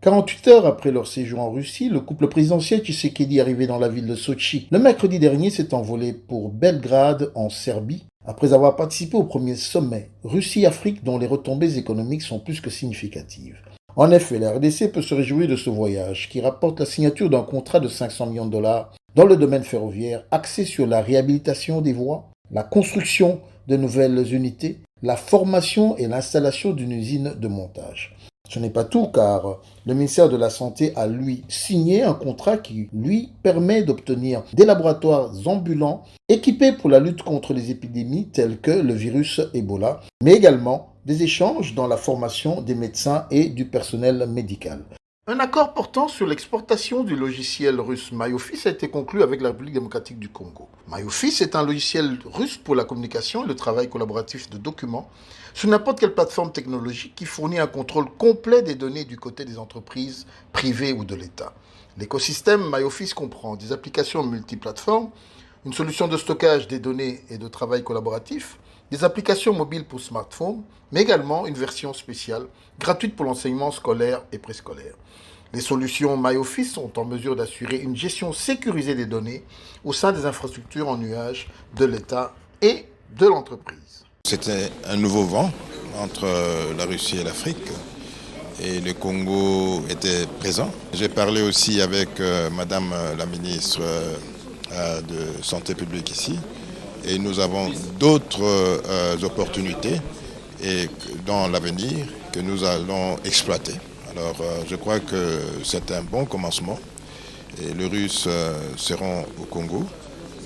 48 heures après leur séjour en Russie, le couple présidentiel Tshisekedi arrivé dans la ville de Sochi le mercredi dernier s'est envolé pour Belgrade en Serbie après avoir participé au premier sommet Russie-Afrique dont les retombées économiques sont plus que significatives. En effet, la RDC peut se réjouir de ce voyage qui rapporte la signature d'un contrat de 500 millions de dollars dans le domaine ferroviaire axé sur la réhabilitation des voies, la construction de nouvelles unités, la formation et l'installation d'une usine de montage. Ce n'est pas tout car le ministère de la Santé a lui signé un contrat qui lui permet d'obtenir des laboratoires ambulants équipés pour la lutte contre les épidémies telles que le virus Ebola, mais également des échanges dans la formation des médecins et du personnel médical. Un accord portant sur l'exportation du logiciel russe MyOffice a été conclu avec la République démocratique du Congo. MyOffice est un logiciel russe pour la communication et le travail collaboratif de documents sur n'importe quelle plateforme technologique qui fournit un contrôle complet des données du côté des entreprises privées ou de l'État. L'écosystème MyOffice comprend des applications multiplateformes, une solution de stockage des données et de travail collaboratif, des applications mobiles pour smartphones, mais également une version spéciale, gratuite pour l'enseignement scolaire et préscolaire. Les solutions MyOffice sont en mesure d'assurer une gestion sécurisée des données au sein des infrastructures en nuage de l'État et de l'entreprise. C'était un nouveau vent entre la Russie et l'Afrique et le Congo était présent. J'ai parlé aussi avec Madame la ministre de Santé publique ici. Et nous avons d'autres opportunités et dans l'avenir que nous allons exploiter. Alors je crois que c'est un bon commencement. Et les Russes seront au Congo.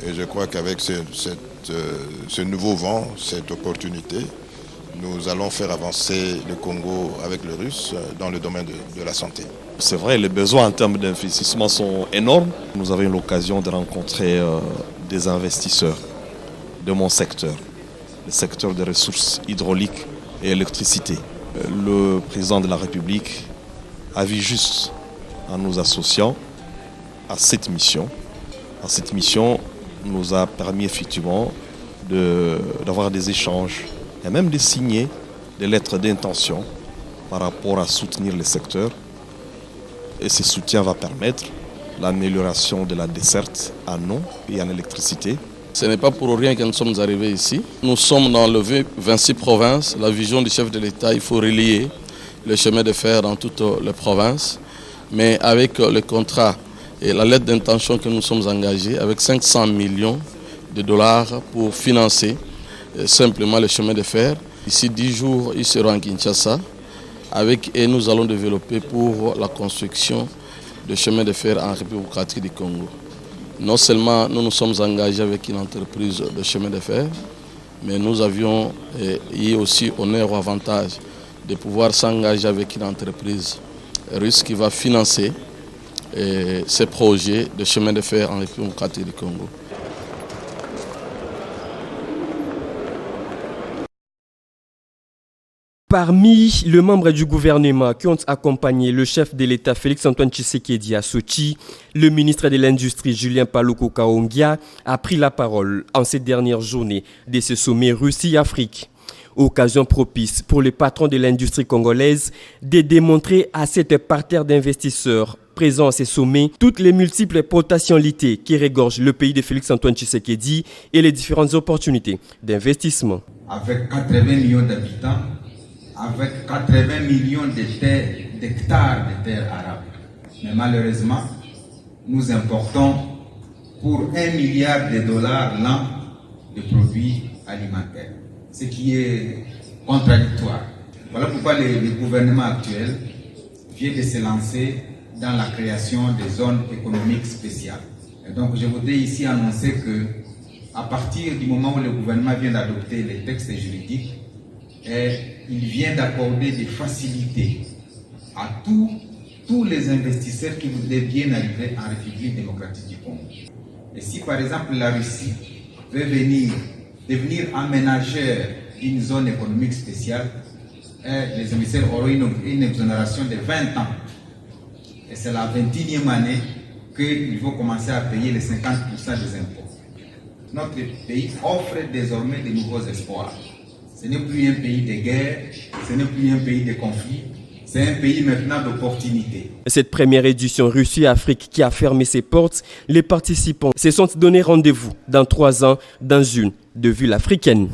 Et je crois qu'avec ce nouveau vent, cette opportunité, nous allons faire avancer le Congo avec les Russes dans le domaine de la santé. C'est vrai, les besoins en termes d'investissement sont énormes. Nous avons eu l'occasion de rencontrer des investisseurs de mon secteur, le secteur des ressources hydrauliques et électricité. Le président de la République a vu juste en nous associant à cette mission. Cette mission nous a permis effectivement d'avoir des échanges et même de signer des lettres d'intention par rapport à soutenir le secteur. Et ce soutien va permettre l'amélioration de la desserte en eau et en électricité. Ce n'est pas pour rien que nous sommes arrivés ici. Nous sommes dans le 26 provinces. La vision du chef de l'État, il faut relier le chemin de fer dans toutes les provinces. Mais avec le contrat et la lettre d'intention que nous sommes engagés, avec 500 millions de dollars pour financer simplement le chemin de fer. D'ici 10 jours, ils seront en Kinshasa. Et nous allons développer pour la construction de chemin de fer en République démocratique du Congo. Non seulement nous nous sommes engagés avec une entreprise de chemin de fer, mais nous avions eu aussi honneur ou avantage de pouvoir s'engager avec une entreprise russe qui va financer ces projets de chemin de fer en République démocratique du Congo. Parmi les membres du gouvernement qui ont accompagné le chef de l'État Félix-Antoine Tshisekedi à Sochi, le ministre de l'Industrie Julien Paluku Kahongya a pris la parole en cette dernière journée de ce sommet Russie-Afrique. Occasion propice pour les patrons de l'industrie congolaise de démontrer à cette parterre d'investisseurs présents à ces sommets toutes les multiples potentialités qui regorgent le pays de Félix-Antoine Tshisekedi et les différentes opportunités d'investissement. Avec 80 millions d'habitants, avec 80 millions d'hectares de terres arables. Mais malheureusement, nous importons pour 1 milliard de dollars l'an de produits alimentaires, ce qui est contradictoire. Voilà pourquoi le gouvernement actuel vient de se lancer dans la création des zones économiques spéciales. Et donc je voudrais ici annoncer que à partir du moment où le gouvernement vient d'adopter les textes juridiques, il vient d'accorder des facilités à tous les investisseurs qui voudraient bien arriver en République démocratique du Congo. Et si par exemple la Russie veut devenir aménageur d'une zone économique spéciale, les investisseurs auront une exonération de 20 ans. Et c'est la 21e année qu'il faut commencer à payer les 50% des impôts. Notre pays offre désormais de nouveaux espoirs. Ce n'est plus un pays de guerre, ce n'est plus un pays de conflit, C'est un pays maintenant d'opportunités. Cette première édition Russie-Afrique qui a fermé ses portes, les participants se sont donné rendez-vous dans 3 ans dans une de villes africaines.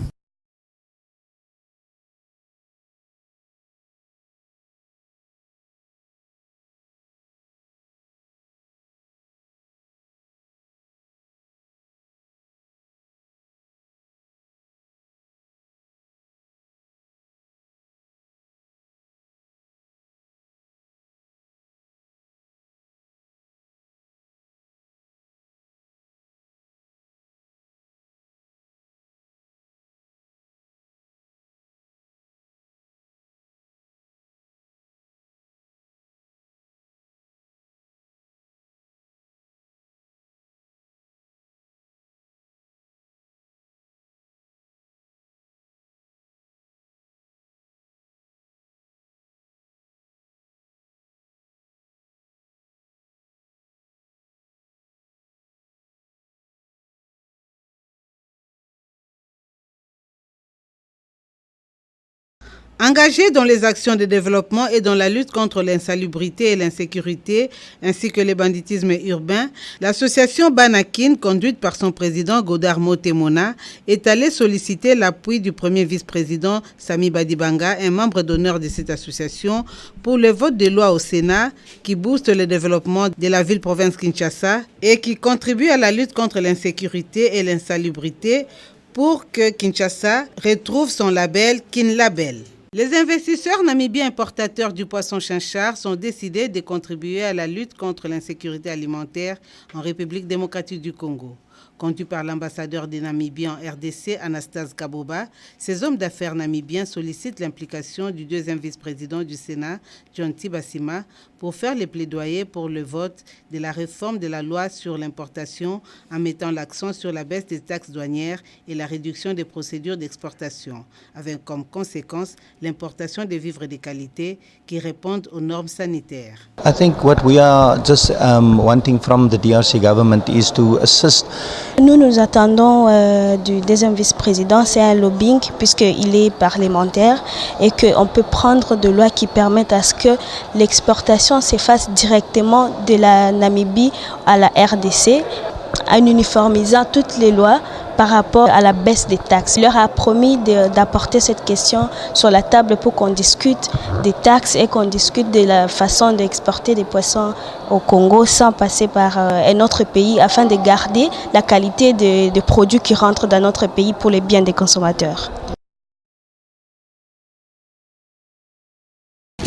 Engagée dans les actions de développement et dans la lutte contre l'insalubrité et l'insécurité, ainsi que le banditisme urbain, l'association Banakin, conduite par son président Godard Motemona, est allée solliciter l'appui du premier vice-président Sami Badibanga, un membre d'honneur de cette association, pour le vote de loi au Sénat qui booste le développement de la ville-province Kinshasa et qui contribue à la lutte contre l'insécurité et l'insalubrité pour que Kinshasa retrouve son label Kinlabel. Les investisseurs namibiens importateurs du poisson chinchard sont décidés de contribuer à la lutte contre l'insécurité alimentaire en République démocratique du Congo. Conduit par l'ambassadeur des Namibiens en RDC, Anastase Kaboba, ces hommes d'affaires namibiens sollicitent l'implication du deuxième vice-président du Sénat, John Tibasima, pour faire les plaidoyers pour le vote de la réforme de la loi sur l'importation en mettant l'accent sur la baisse des taxes douanières et la réduction des procédures d'exportation, avec comme conséquence l'importation des vivres de qualité qui répondent aux normes sanitaires. I think what we are just wanting from the DRC government is to assist. Nous attendons du deuxième vice-président, c'est un lobbying puisqu'il est parlementaire et qu'on peut prendre des lois qui permettent à ce que l'exportation se fasse directement de la Namibie à la RDC en uniformisant toutes les lois par rapport à la baisse des taxes. Il leur a promis d'apporter cette question sur la table pour qu'on discute des taxes et qu'on discute de la façon d'exporter des poissons au Congo sans passer par un autre pays afin de garder la qualité des produits qui rentrent dans notre pays pour les biens des consommateurs.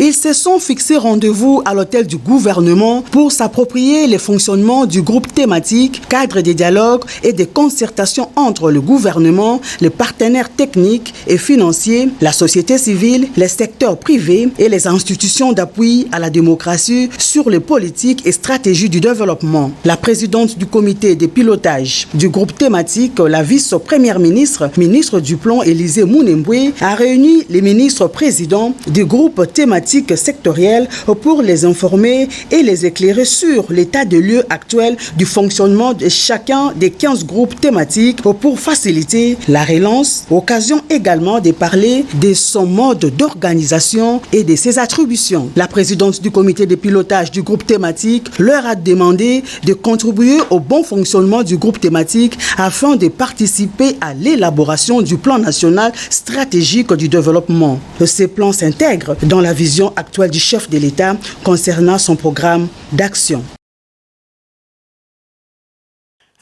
Ils se sont fixés rendez-vous à l'hôtel du gouvernement pour s'approprier les fonctionnements du groupe thématique, cadre des dialogues et des concertations entre le gouvernement, les partenaires techniques et financiers, la société civile, les secteurs privés et les institutions d'appui à la démocratie sur les politiques et stratégies du développement. La présidente du comité de pilotage du groupe thématique, la vice-première ministre, ministre du Plan Élisée Mounemboué, a réuni les ministres présidents du groupe thématique sectoriels pour les informer et les éclairer sur l'état de lieu actuel du fonctionnement de chacun des 15 groupes thématiques pour faciliter la relance. Occasion également de parler de son mode d'organisation et de ses attributions. La présidente du comité de pilotage du groupe thématique leur a demandé de contribuer au bon fonctionnement du groupe thématique afin de participer à l'élaboration du plan national stratégique du développement. Ce plan s'intègre dans la vision actuelle du chef de l'État concernant son programme d'action.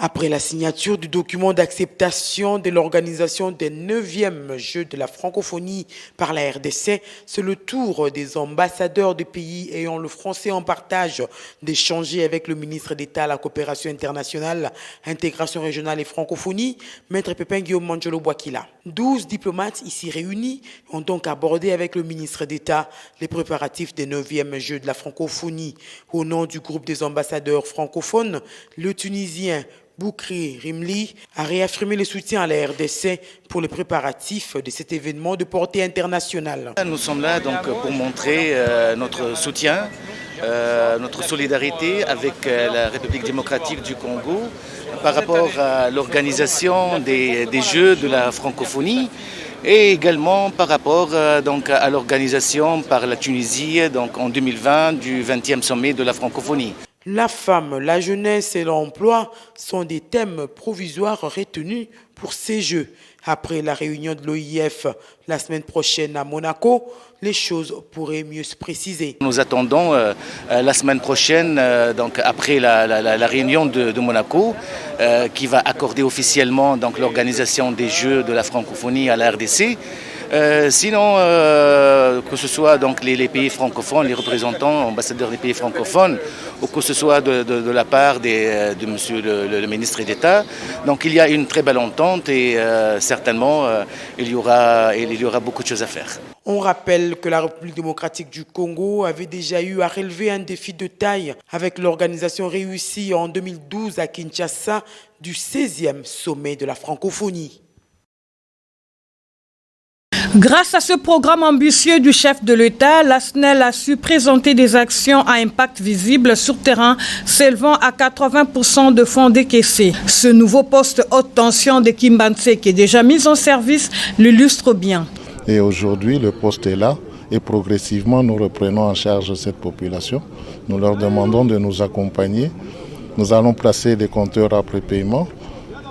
Après la signature du document d'acceptation de l'organisation des 9e Jeux de la francophonie par la RDC, c'est le tour des ambassadeurs des pays ayant le français en partage d'échanger avec le ministre d'État à la coopération internationale, intégration régionale et francophonie, Maître Pépin Guillaume Manjolo Bouakila. 12 diplomates ici réunis ont donc abordé avec le ministre d'État les préparatifs des 9e Jeux de la francophonie. Au nom du groupe des ambassadeurs francophones, le Tunisien Boukri Rimli a réaffirmé le soutien à la RDC pour les préparatifs de cet événement de portée internationale. Nous sommes là donc pour montrer notre soutien, notre solidarité avec la République démocratique du Congo par rapport à l'organisation des Jeux de la francophonie. et également par rapport donc, à l'organisation par la Tunisie donc, en 2020 du 20e sommet de la francophonie. La femme, la jeunesse et l'emploi sont des thèmes provisoires retenus pour ces Jeux. Après la réunion de l'OIF la semaine prochaine à Monaco, les choses pourraient mieux se préciser. Nous attendons la semaine prochaine, donc après la réunion de Monaco, qui va accorder officiellement l'organisation des Jeux de la francophonie à la RDC. Sinon, que ce soit donc les pays francophones, les représentants, ambassadeurs des pays francophones, ou que ce soit de la part de monsieur le ministre d'État, donc il y a une très belle entente et certainement il y aura beaucoup de choses à faire. On rappelle que la République démocratique du Congo avait déjà eu à relever un défi de taille avec l'organisation réussie en 2012 à Kinshasa du 16e sommet de la francophonie. Grâce à ce programme ambitieux du chef de l'État, la SNEL a su présenter des actions à impact visible sur terrain, s'élevant à 80% de fonds décaissés. Ce nouveau poste haute tension de Kimbanse, qui est déjà mis en service, l'illustre bien. Et aujourd'hui, le poste est là et progressivement, nous reprenons en charge cette population. Nous leur demandons de nous accompagner. Nous allons placer des compteurs après paiement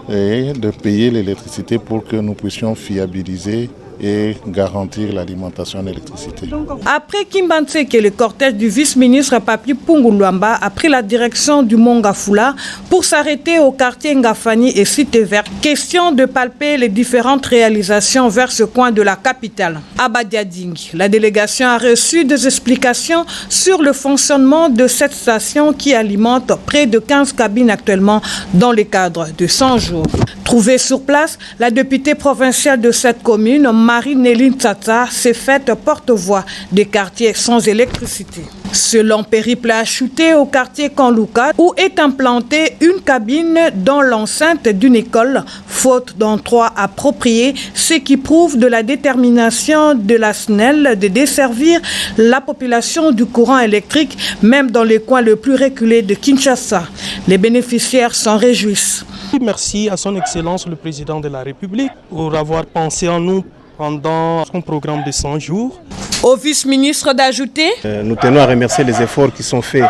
et de payer l'électricité pour que nous puissions fiabiliser et garantir l'alimentation en électricité. Après Kimbanse, le cortège du vice-ministre Papi Punguluamba a pris la direction du Mont Ngafula pour s'arrêter au quartier Ngafani et Cité Verte. Question de palper les différentes réalisations vers ce coin de la capitale. À Badiading, la délégation a reçu des explications sur le fonctionnement de cette station qui alimente près de 15 cabines actuellement dans le cadre de 100 jours. Trouvée sur place, la députée provinciale de cette commune, Marie-Néline Tsatsa, s'est faite porte-voix des quartiers sans électricité. Selon Périple Achuté au quartier Kanlouka, où est implantée une cabine dans l'enceinte d'une école, faute d'endroit approprié, ce qui prouve de la détermination de la SNEL de desservir la population du courant électrique, même dans les coins les plus reculés de Kinshasa. Les bénéficiaires s'en réjouissent. Merci à son Excellence le Président de la République pour avoir pensé en nous pendant son programme de 100 jours. Au vice-ministre d'ajouter. Nous tenons à remercier les efforts qui sont faits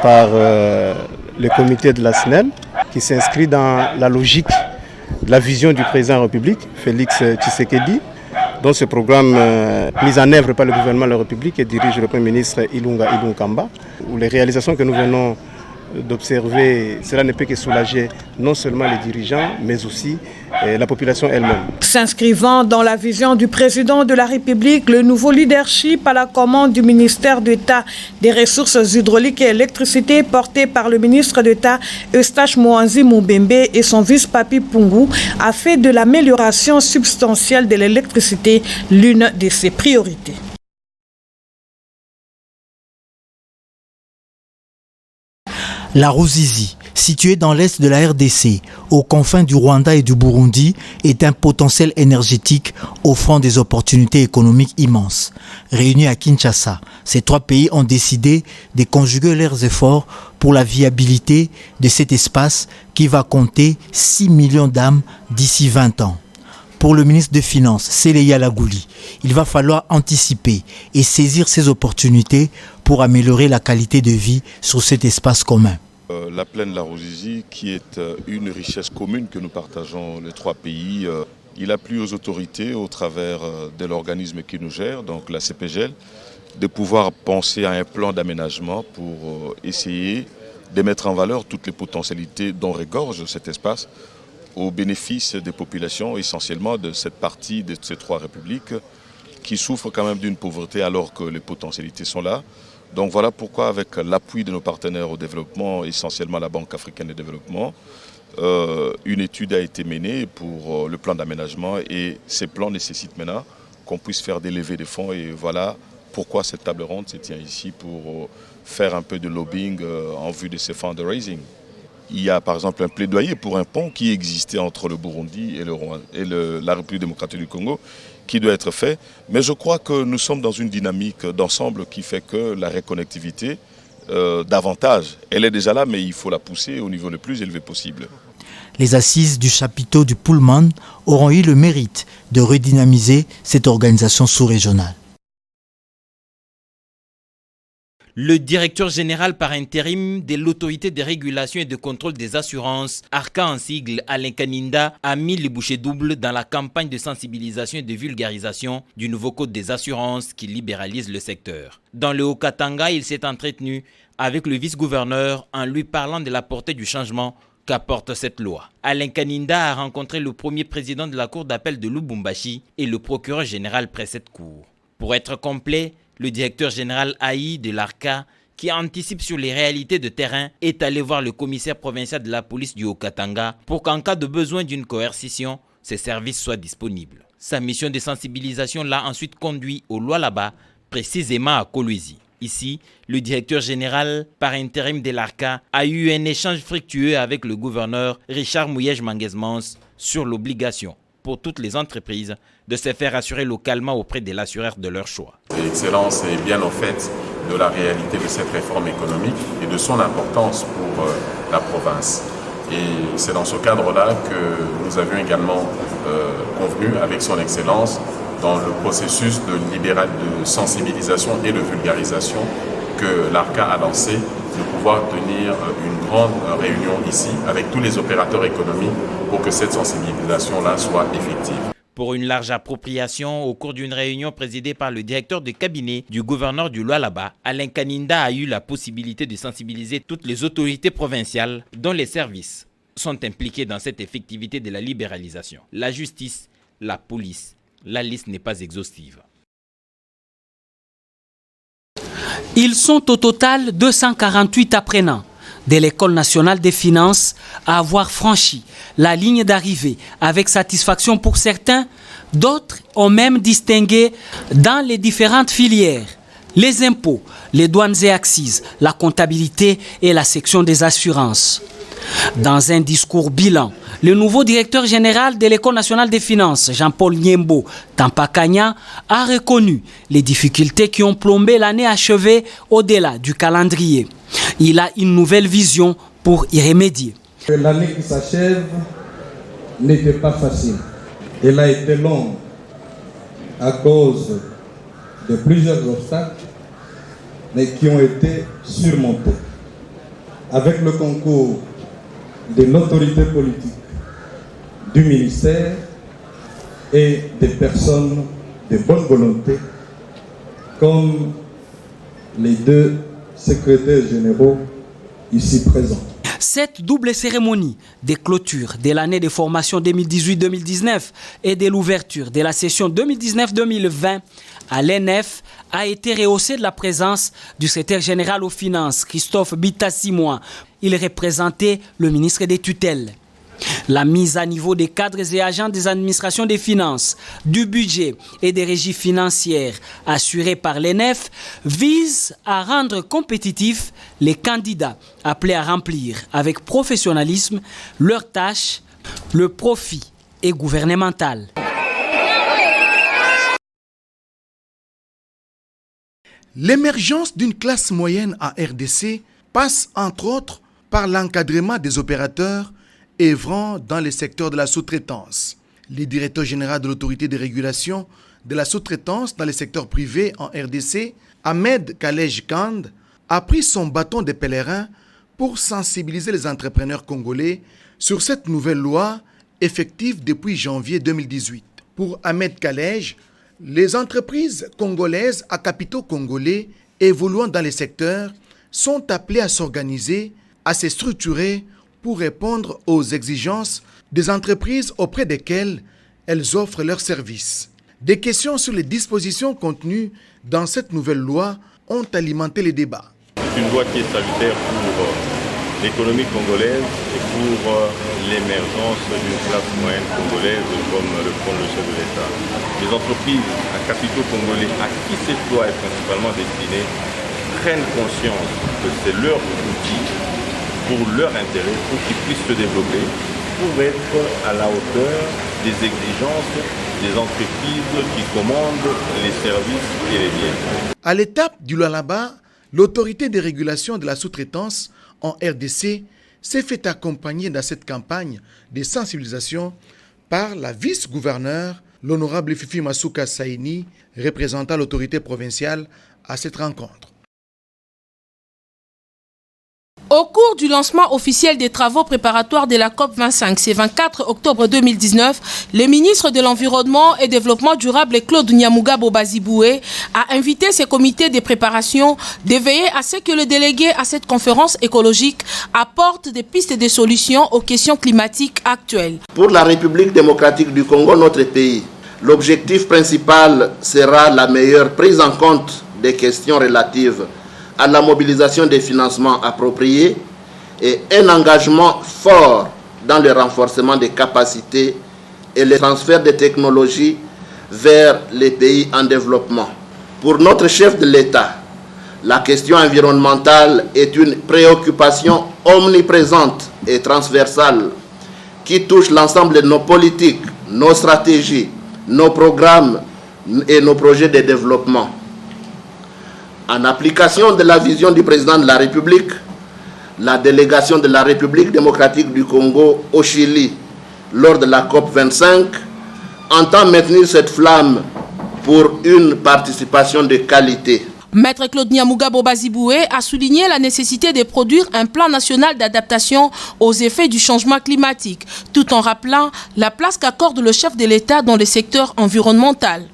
par le comité de la SNEL qui s'inscrit dans la logique de la vision du président de la République, Félix Tshisekedi, dont ce programme mis en œuvre par le gouvernement de la République et dirige le Premier ministre Ilunga Ilunkamba, où les réalisations que nous venons d'observer, cela ne peut que soulager non seulement les dirigeants, mais aussi la population elle-même. S'inscrivant dans la vision du président de la République, le nouveau leadership à la commande du ministère d'État des Ressources hydrauliques et électricité porté par le ministre d'État Eustache Moanzi Moubembe et son vice-papi Pungu a fait de l'amélioration substantielle de l'électricité l'une de ses priorités. La Ruzizi, située dans l'est de la RDC, aux confins du Rwanda et du Burundi, est un potentiel énergétique offrant des opportunités économiques immenses. Réunis à Kinshasa, ces trois pays ont décidé de conjuguer leurs efforts pour la viabilité de cet espace qui va compter 6 millions d'âmes d'ici 20 ans. Pour le ministre des Finances, Séléya Lagouli, il va falloir anticiper et saisir ces opportunités pour améliorer la qualité de vie sur cet espace commun. La plaine de la Ruzizi, qui est une richesse commune que nous partageons les trois pays, il a plu aux autorités au travers de l'organisme qui nous gère, donc la CPGL, de pouvoir penser à un plan d'aménagement pour essayer de mettre en valeur toutes les potentialités dont regorge cet espace au bénéfice des populations, essentiellement de cette partie de ces trois républiques qui souffrent quand même d'une pauvreté alors que les potentialités sont là. Donc voilà pourquoi, avec l'appui de nos partenaires au développement, essentiellement la Banque africaine de développement, une étude a été menée pour le plan d'aménagement et ces plans nécessitent maintenant qu'on puisse faire des levées de fonds et voilà pourquoi cette table ronde se tient ici pour faire un peu de lobbying en vue de ces fundraising. Il y a par exemple un plaidoyer pour un pont qui existait entre le Burundi et la République démocratique du Congo qui doit être fait. Mais je crois que nous sommes dans une dynamique d'ensemble qui fait que la reconnectivité, davantage, elle est déjà là, mais il faut la pousser au niveau le plus élevé possible. Les assises du chapiteau du Pullman auront eu le mérite de redynamiser cette organisation sous-régionale. Le directeur général par intérim de l'autorité de régulation et de contrôle des assurances, ARCA en sigle, Alain Kaninda, a mis les bouchées doubles dans la campagne de sensibilisation et de vulgarisation du nouveau code des assurances qui libéralise le secteur. Dans le Haut-Katanga, il s'est entretenu avec le vice-gouverneur en lui parlant de la portée du changement qu'apporte cette loi. Alain Kaninda a rencontré le premier président de la cour d'appel de Lubumbashi et le procureur général près cette cour. Pour être complet, le directeur général AI de l'ARCA, qui anticipe sur les réalités de terrain, est allé voir le commissaire provincial de la police du Haut-Katanga pour qu'en cas de besoin d'une coercition, ses services soient disponibles. Sa mission de sensibilisation l'a ensuite conduit au Lualaba, précisément à Kolwezi. Ici, le directeur général par intérim de l'ARCA a eu un échange fructueux avec le gouverneur Richard Mouyej-Manguesmans sur l'obligation pour toutes les entreprises de se faire assurer localement auprès de l'assureur de leur choix. L'excellence est bien au fait de la réalité de cette réforme économique et de son importance pour la province. Et c'est dans ce cadre-là que nous avions également convenu avec son Excellence dans le processus de sensibilisation et de vulgarisation que l'ARCA a lancé, de pouvoir tenir une grande réunion ici avec tous les opérateurs économiques pour que cette sensibilisation-là soit effective. Pour une large appropriation, au cours d'une réunion présidée par le directeur de cabinet du gouverneur du Lualaba, Alain Kaninda a eu la possibilité de sensibiliser toutes les autorités provinciales dont les services sont impliqués dans cette effectivité de la libéralisation. La justice, la police, la liste n'est pas exhaustive. Ils sont au total 248 apprenants de l'École nationale des finances à avoir franchi la ligne d'arrivée avec satisfaction pour certains. D'autres ont même distingué dans les différentes filières: les impôts, les douanes et accises, la comptabilité et la section des assurances. Dans un discours bilan, le nouveau directeur général de l'École nationale des finances, Jean-Paul Niembo Tampakanya, a reconnu les difficultés qui ont plombé l'année achevée au-delà du calendrier. Il a une nouvelle vision pour y remédier. L'année qui s'achève n'était pas facile. Elle a été longue à cause de plusieurs obstacles, mais qui ont été surmontés. Avec le concours de l'autorité politique, du ministère et des personnes de bonne volonté, comme les deux secrétaires généraux ici présents. Cette double cérémonie de clôture de l'année de formation 2018-2019 et de l'ouverture de la session 2019-2020 à l'ENF a été rehaussée de la présence du secrétaire général aux finances, Christophe Bitasimois. Il représentait le ministre des tutelles. La mise à niveau des cadres et agents des administrations des finances, du budget et des régies financières assurées par l'ENF vise à rendre compétitifs les candidats appelés à remplir avec professionnalisme leurs tâches. Le profit est gouvernemental. L'émergence d'une classe moyenne en RDC passe entre autres par l'encadrement des opérateurs œuvrant dans les secteurs de la sous-traitance. Le directeur général de l'autorité de régulation de la sous-traitance dans les secteurs privés en RDC, Ahmed Kalej Kand, a pris son bâton de pèlerin pour sensibiliser les entrepreneurs congolais sur cette nouvelle loi effective depuis janvier 2018. Pour Ahmed Kalej, les entreprises congolaises à capitaux congolais évoluant dans les secteurs sont appelées à s'organiser, à se structurer pour répondre aux exigences des entreprises auprès desquelles elles offrent leurs services. Des questions sur les dispositions contenues dans cette nouvelle loi ont alimenté les débats. C'est une loi qui est salutaire pour l'économie congolaise et pour l'émergence d'une classe moyenne congolaise, comme le prône le chef de l'État. Les entreprises à capitaux congolais à qui cette loi est principalement destinée prennent conscience que c'est leur outil pour leur intérêt, pour qu'ils puissent se développer, pour être à la hauteur des exigences des entreprises qui commandent les services et les biens. À l'étape du Lualaba, l'autorité de régulation de la sous-traitance en RDC s'est fait accompagner dans cette campagne de sensibilisation par la vice-gouverneure, l'honorable Fifi Masuka Saini, représentant l'autorité provinciale à cette rencontre. Au cours du lancement officiel des travaux préparatoires de la COP25, c'est 24 octobre 2019, le ministre de l'Environnement et Développement durable Claude Nyamugabo Baziboué a invité ses comités de préparation de veiller à ce que le délégué à cette conférence écologique apporte des pistes de solutions aux questions climatiques actuelles. Pour la République démocratique du Congo, notre pays, l'objectif principal sera la meilleure prise en compte des questions relatives à la mobilisation des financements appropriés et un engagement fort dans le renforcement des capacités et le transfert des technologies vers les pays en développement. Pour notre chef de l'État, la question environnementale est une préoccupation omniprésente et transversale qui touche l'ensemble de nos politiques, nos stratégies, nos programmes et nos projets de développement. En application de la vision du président de la République, la délégation de la République démocratique du Congo au Chili lors de la COP25 entend maintenir cette flamme pour une participation de qualité. Maître Claude Nyamugabo Baziboué a souligné la nécessité de produire un plan national d'adaptation aux effets du changement climatique, tout en rappelant la place qu'accorde le chef de l'État dans le secteur environnemental.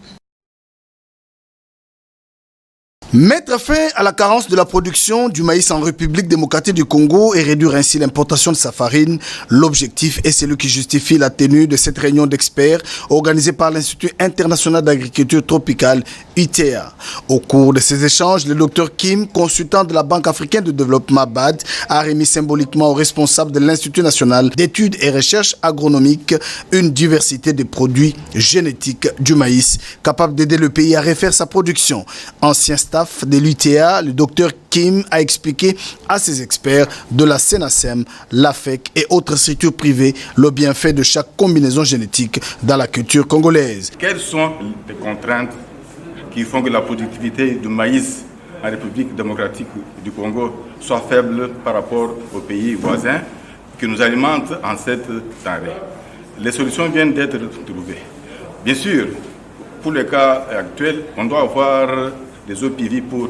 Mettre fin à la carence de la production du maïs en République démocratique du Congo et réduire ainsi l'importation de sa farine, l'objectif est celui qui justifie la tenue de cette réunion d'experts organisée par l'Institut international d'agriculture tropicale, ITA. Au cours de ces échanges, le Dr Kim, consultant de la Banque africaine de développement BAD, a remis symboliquement aux responsables de l'Institut national d'études et recherches agronomiques une diversité de produits génétiques du maïs capables d'aider le pays à refaire sa production. Ancien staff de l'UTA, le docteur Kim a expliqué à ses experts de la SENASEM, l'AFEC et autres structures privées le bienfait de chaque combinaison génétique dans la culture congolaise. Quelles sont les contraintes qui font que la productivité du maïs en République démocratique du Congo soit faible par rapport aux pays voisins qui nous alimentent en cette denrée? Les solutions viennent d'être trouvées. Bien sûr, pour le cas actuel, on doit avoir des OPV pour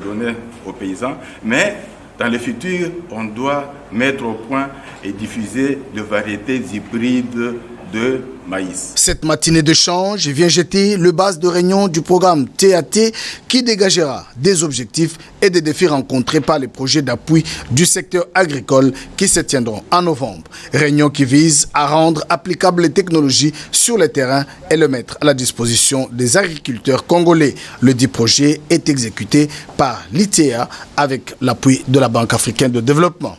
donner aux paysans, mais dans le futur, on doit mettre au point et diffuser des variétés hybrides de maïs. Cette matinée d'échange vient jeter le base de réunion du programme TAT qui dégagera des objectifs et des défis rencontrés par les projets d'appui du secteur agricole qui se tiendront en novembre. Réunion qui vise à rendre applicables les technologies sur le terrain et le mettre à la disposition des agriculteurs congolais. Le dit projet est exécuté par l'ITA avec l'appui de la Banque africaine de développement.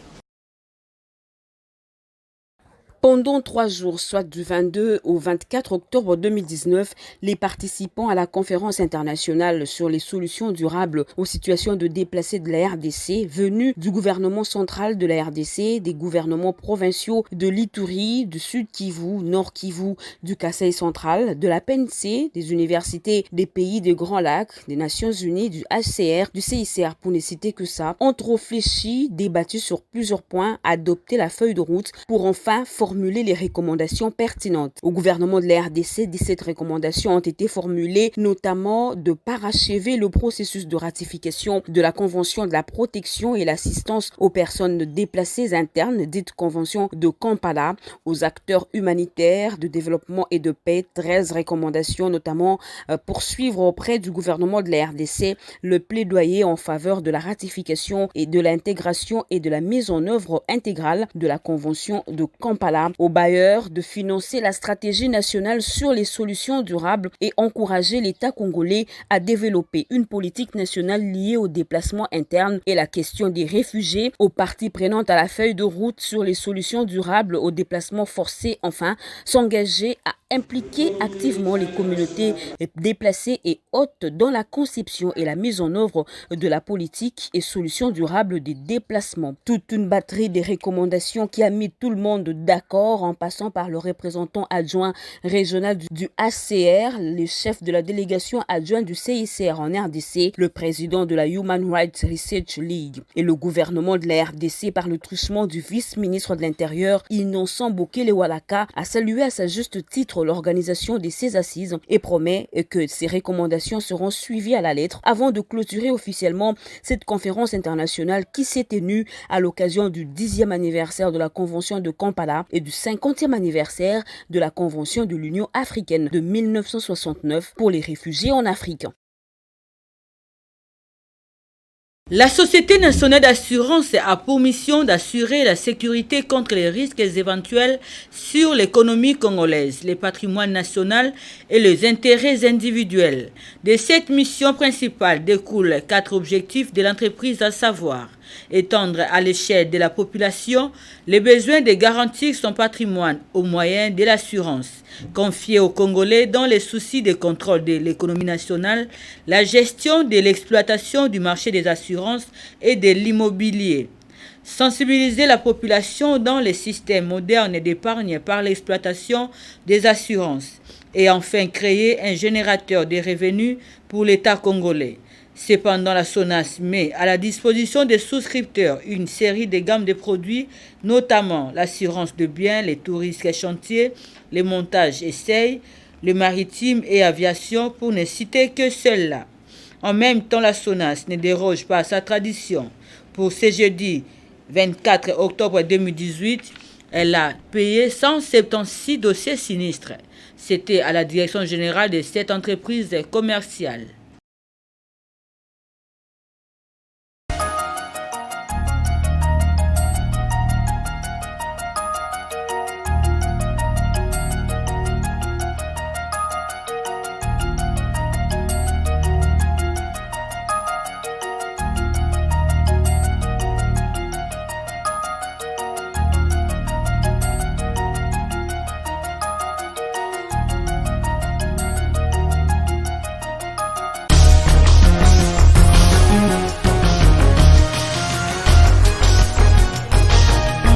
Pendant 3 jours, soit du 22 au 24 octobre 2019, les participants à la conférence internationale sur les solutions durables aux situations de déplacés de la RDC, venus du gouvernement central de la RDC, des gouvernements provinciaux de l'Ituri, du Sud Kivu, Nord Kivu, du Kasaï central, de la PNC, des universités des pays des Grands Lacs, des Nations Unies, du HCR, du CICR, pour ne citer que ça, ont réfléchi, débattu sur plusieurs points, adopté la feuille de route pour enfin formuler les recommandations pertinentes. Au gouvernement de la RDC, 17 recommandations ont été formulées, notamment de parachever le processus de ratification de la Convention de la protection et l'assistance aux personnes déplacées internes, dite Convention de Kampala, aux acteurs humanitaires, de développement et de paix. 13 recommandations, notamment poursuivre auprès du gouvernement de la RDC le plaidoyer en faveur de la ratification et de l'intégration et de la mise en œuvre intégrale de la Convention de Kampala, aux bailleurs de financer la stratégie nationale sur les solutions durables et encourager l'État congolais à développer une politique nationale liée aux déplacements internes et la question des réfugiés, aux parties prenantes à la feuille de route sur les solutions durables aux déplacements forcés, enfin, s'engager à impliquer activement les communautés déplacées et hautes dans la conception et la mise en œuvre de la politique et solutions durables des déplacements. Toute une batterie de recommandations qui a mis tout le monde d'accord, en passant par le représentant adjoint régional du HCR, le chef de la délégation adjointe du CICR en RDC, le président de la Human Rights Research League et le gouvernement de la RDC par le truchement du vice-ministre de l'Intérieur, Innocent Bokele-Walaka, a salué à sa juste titre l'organisation de ces assises et promet que ces recommandations seront suivies à la lettre avant de clôturer officiellement cette conférence internationale qui s'est tenue à l'occasion du 10e anniversaire de la Convention de Kampala et du 50e anniversaire de la Convention de l'Union africaine de 1969 pour les réfugiés en Afrique. La Société nationale d'assurance a pour mission d'assurer la sécurité contre les risques éventuels sur l'économie congolaise, les patrimoines national et les intérêts individuels. De cette mission principale découlent 4 objectifs de l'entreprise, à savoir étendre à l'échelle de la population les besoins de garantir son patrimoine au moyen de l'assurance, confier aux Congolais dans les soucis de contrôle de l'économie nationale, la gestion de l'exploitation du marché des assurances et de l'immobilier, sensibiliser la population dans les systèmes modernes d'épargne par l'exploitation des assurances et enfin créer un générateur de revenus pour l'État congolais. Cependant, la SONAS met à la disposition des souscripteurs une série de gammes de produits, notamment l'assurance de biens, les tout risques chantiers, les montages essais, le maritime et aviation, pour ne citer que ceux-là. En même temps, la SONAS ne déroge pas à sa tradition. Pour ce jeudi 24 octobre 2018, elle a payé 176 dossiers sinistres. C'était à la direction générale de cette entreprise commerciale.